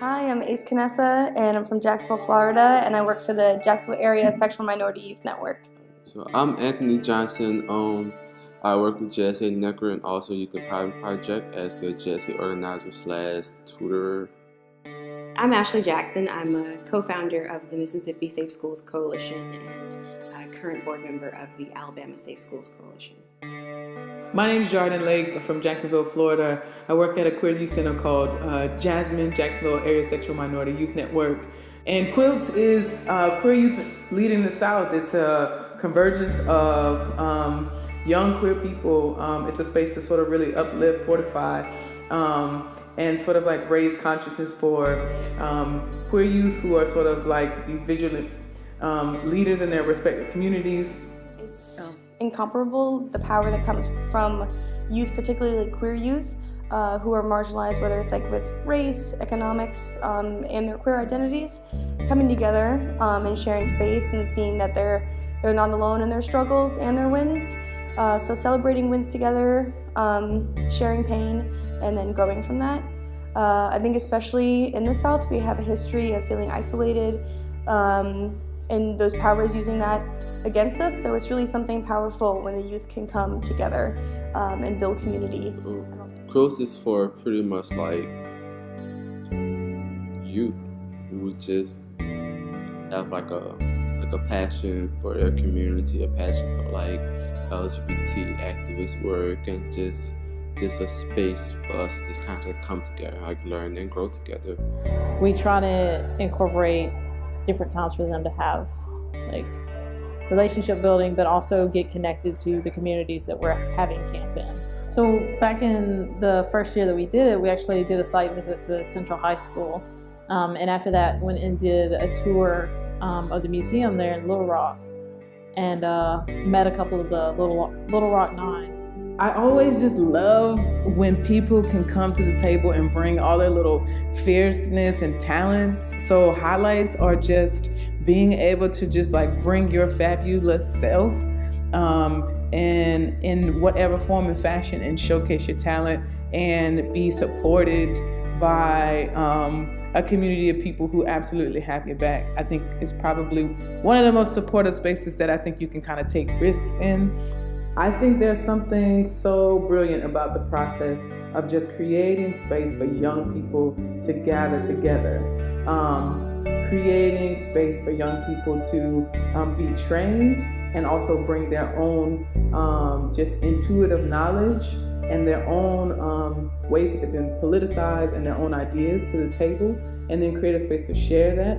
Hi, I'm Ace Canessa, and I'm from Jacksonville, Florida, and I work for the Jacksonville Area Sexual Minority Youth Network. So I'm Anthony Johnson. I work with JSA Network and also Youth Empowerment Project as the JSA organizer / tutor. I'm Ashley Jackson. I'm a co-founder of the Mississippi Safe Schools Coalition and a current board member of the Alabama Safe Schools Coalition. My name is Jordan Lake from Jacksonville, Florida. I work at a queer youth center called Jasmine, Jacksonville Area Sexual Minority Youth Network. And QYLTS is Queer Youth Leading the South. It's a convergence of young queer people. It's a space to sort of really uplift, fortify, and sort of like raise consciousness for queer youth who are sort of like these vigilant leaders in their respective communities. It's incomparable, the power that comes from youth, particularly like queer youth, who are marginalized, whether it's like with race, economics, and their queer identities, coming together and sharing space and seeing that they're not alone in their struggles and their wins. So celebrating wins together, sharing pain, and then growing from that. I think especially in the South, we have a history of feeling isolated, and those powers using that against us. So it's really something powerful when the youth can come together and build community. So, QYLTS is for pretty much like youth who just have like a passion for their community, a passion for like LGBT activist work, and just a space for us to just kind of come together, like learn and grow together. We try to incorporate different times for them to have like relationship building, but also get connected to the communities that we're having camp in. So back in the first year that we did it, we actually did a site visit to Central High School. And after that, went and did a tour of the museum there in Little Rock, and met a couple of the Little Rock 9. I always just love when people can come to the table and bring all their little fierceness and talents. So highlights are just being able to just like bring your fabulous self and in whatever form and fashion, and showcase your talent and be supported by a community of people who absolutely have your back. I think it's probably one of the most supportive spaces that I think you can kind of take risks in. I think there's something so brilliant about the process of just creating space for young people to gather together. Creating space for young people to be trained and also bring their own just intuitive knowledge and their own ways that they've been politicized and their own ideas to the table, and then create a space to share that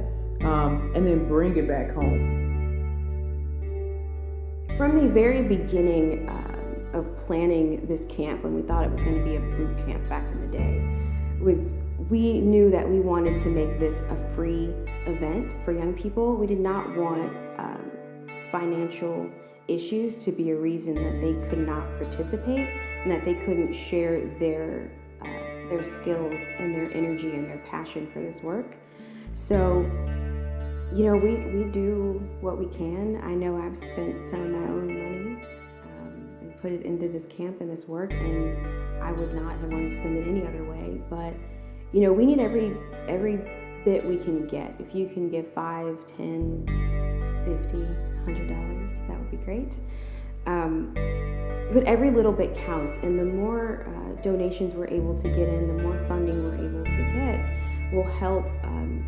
and then bring it back home. From the very beginning of planning this camp, when we thought it was going to be a boot camp back in the day, we knew that we wanted to make this a free event for young people. We did not want financial issues to be a reason that they could not participate and that they couldn't share their skills and their energy and their passion for this work. So, you know, we do what we can. I know I've spent some of my own money and put it into this camp and this work, and I would not have wanted to spend it any other way. But, you know, we need every bit we can get. If you can give $5, $10, $50, $100, that would be great. But every little bit counts, and the more donations we're able to get in, the more funding we're able to get, will help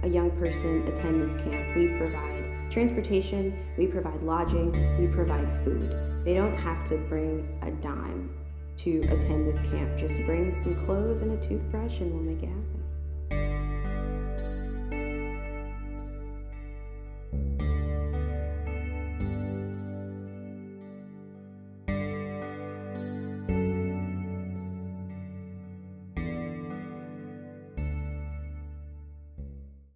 a young person attend this camp. We provide transportation, we provide lodging, we provide food. They don't have to bring a dime to attend this camp. Just bring some clothes and a toothbrush and we'll make it happen.